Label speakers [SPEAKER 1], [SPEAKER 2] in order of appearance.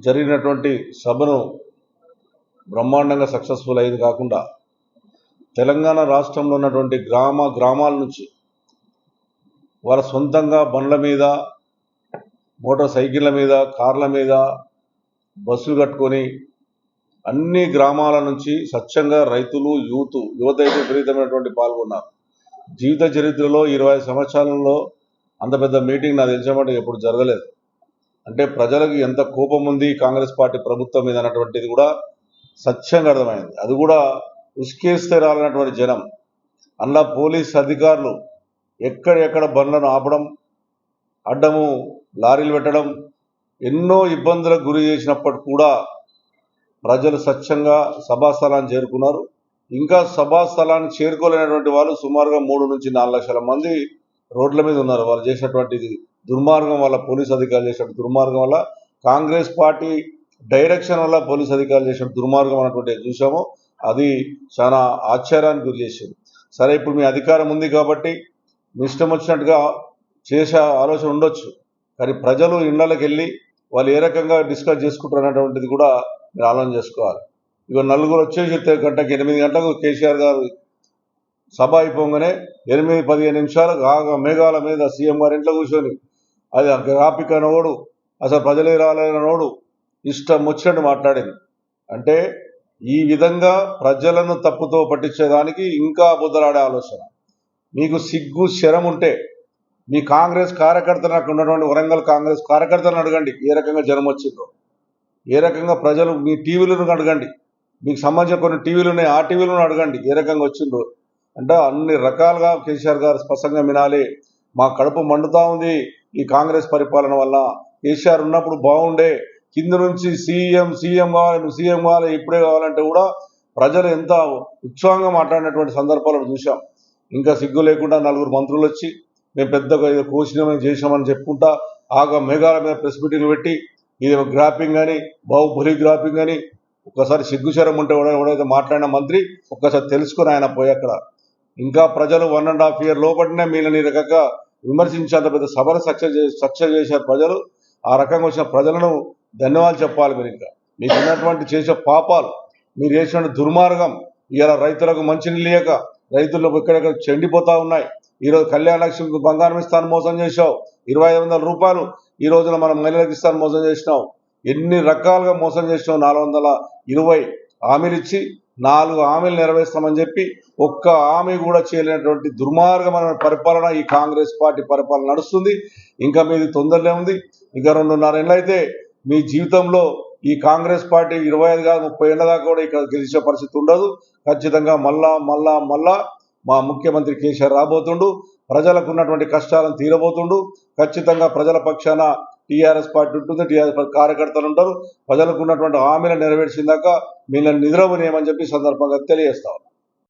[SPEAKER 1] జరిగినటువంటి సభను బ్రహ్మాండంగా సక్సెస్ఫుల్ అయ్యేది కాకుండా తెలంగాణ రాష్ట్రంలో ఉన్నటువంటి గ్రామాల నుంచి వాళ్ళ సొంతంగా బండ్ల మీద, మోటార్ సైకిళ్ళ మీద, కార్ల మీద బస్సులు కట్టుకొని అన్ని గ్రామాల నుంచి స్వచ్ఛంగా రైతులు, యువత అయితే విపరీతమైనటువంటి పాల్గొన్నారు. జీవిత చరిత్రలో 25 సంవత్సరాలలో అంత పెద్ద మీటింగ్ నాకు తెలిసినట్టు ఎప్పుడు జరగలేదు. అంటే ప్రజలకు ఎంత కోపం ఉంది కాంగ్రెస్ పార్టీ ప్రభుత్వం మీద అన్నటువంటిది కూడా స్వచ్ఛంగా అర్థమైంది. అది కూడా ఉసుకేస్తే రాలన్నటువంటి జనం. అందులో పోలీస్ అధికారులు ఎక్కడెక్కడ బండ్లను ఆపడం, అడ్డము లారీలు పెట్టడం, ఎన్నో ఇబ్బందులకు గురి చేసినప్పటికి కూడా ప్రజలు స్వచ్ఛంగా సభాస్థలాన్ని చేరుకున్నారు. ఇంకా సభాస్థలాన్ని చేరుకోలేనటువంటి వాళ్ళు సుమారుగా 3 నుంచి 4 లక్షల మంది రోడ్ల మీద ఉన్నారు. వాళ్ళు చేసినటువంటి దుర్మార్గం వల్ల, పోలీస్ అధికారులు చేసిన దుర్మార్గం వల్ల, కాంగ్రెస్ పార్టీ డైరెక్షన్ వల్ల పోలీస్ అధికారులు చేసిన దుర్మార్గం అన్నటువంటి చూసాము. అది చాలా ఆశ్చర్యానికి గురి చేసింది. సరే, ఇప్పుడు మీ అధికారం ఉంది కాబట్టి మీ ఇష్టం వచ్చినట్టుగా చేసే ఆలోచన ఉండొచ్చు. కానీ ప్రజలు ఇళ్లకి వెళ్ళి వాళ్ళు ఏ రకంగా డిస్కస్ చేసుకుంటారు అన్నటువంటిది కూడా మీరు ఆలోచన చేసుకోవాలి. ఇక నలుగురు వచ్చేసి గంటకి 8 గంటలకు కేసీఆర్ గారు సభ అయిపోగానే 8-15 నిమిషాలకు ఆగా మేఘాల మీద సీఎం గారి ఇంట్లో కూర్చొని అది గ్రాఫిక్ అనోడు, అసలు ప్రజలే రాలేనోడు ఇష్టం వచ్చినట్టు మాట్లాడింది. అంటే ఈ విధంగా ప్రజలను తప్పుతో పట్టించేదానికి ఇంకా బుద్ధలాడే ఆలోచన. మీకు సిగ్గు శరం ఉంటే మీ కాంగ్రెస్ కార్యకర్తలు అక్కడ ఉన్నటువంటి వరంగల్ కాంగ్రెస్ కార్యకర్తలను అడగండి ఏ రకంగా జనం వచ్చిందో, ఏ రకంగా ప్రజలు మీ టీవీలను అడగండి, మీకు సంబంధించిన కొన్ని టీవీలు ఉన్నాయి ఆ టీవీలను అడగండి ఏ రకంగా వచ్చిందో. అంటే అన్ని రకాలుగా కేసీఆర్ గారు స్పష్టంగా వినాలి. మా కడుపు మండుతా ఉంది ఈ కాంగ్రెస్ పరిపాలన వల్ల. కేసీఆర్ ఉన్నప్పుడు బాగుండే, కింద నుంచి సీఎం కావాలి ఇప్పుడే కావాలంటే కూడా ప్రజలు ఎంత ఉత్సాహంగా మాట్లాడినటువంటి సందర్భాలను చూసాం. ఇంకా సిగ్గు లేకుండా 4 మంత్రులు వచ్చి మేము పెద్దగా ఏదో కోసినామని చేసినామని చెప్పుకుంటా ఆగా మేఘాల మీద ప్రెస్ మీటింగ్లు పెట్టి ఇది గ్రాఫింగ్ అని, బాహుబలి గ్రాఫింగ్ అని. ఒక్కసారి సిగ్గుచరం ఉంటే ఎవడైతే మాట్లాడిన మంత్రి ఒక్కసారి తెలుసుకుని ఆయన పోయి అక్కడ ఇంకా ప్రజలు 1.5 year లోపలనే మీలని రకంగా విమర్శించేంత పెద్ద సభను సక్సెస్ చేశారు ప్రజలు. ఆ రకంగా వచ్చిన ప్రజలను ధన్యవాదాలు చెప్పాలి. మీరు ఇంకా మీకు ఉన్నటువంటి చేసే పాపాలు, మీరు చేసిన దుర్మార్గం, ఇలా రైతులకు మంచినీళ్ళు లేక రైతులు ఎక్కడెక్కడ చెండిపోతా ఉన్నాయి. ఈరోజు కళ్యాణ లక్ష్మి బంగారం ఇస్తాను మోసం చేసావు, 2500 రూపాయలు ఈ రోజున మనం మహిళలకు ఇస్తాను మోసం చేసినావు. ఎన్ని రకాలుగా మోసం చేసినావు. 420 హామీలు ఇచ్చి 4 హామీలు నెరవేర్స్తామని చెప్పి ఒక్క హామీ కూడా చేయలేనటువంటి దుర్మార్గమైన పరిపాలన ఈ కాంగ్రెస్ పార్టీ పరిపాలన నడుస్తుంది. ఇంకా మీది తొందరలే ఉంది. ఇంకా 2.5 ఏళ్ళు అయితే మీ జీవితంలో ఈ కాంగ్రెస్ పార్టీ 25 కాదు 30 ఏళ్ళ దాకా కూడా ఇక్కడ గెలిచే పరిస్థితి ఉండదు. ఖచ్చితంగా మళ్ళా మా ముఖ్యమంత్రి కేసీఆర్ రాబోతుండు. ప్రజలకు ఉన్నటువంటి కష్టాలను తీరబోతుండు. ఖచ్చితంగా ప్రజల పక్షాన టీఆర్ఎస్ పార్టీ ఉంటుంది, టీఆర్ఎస్ పార్టీ కార్యకర్తలు ఉంటారు. ప్రజలకు ఉన్నటువంటి హామీలను నెరవేర్చిందాక వీళ్ళని నిద్రపోనేయమని చెప్పి సందర్భంగా తెలియజేస్తాం.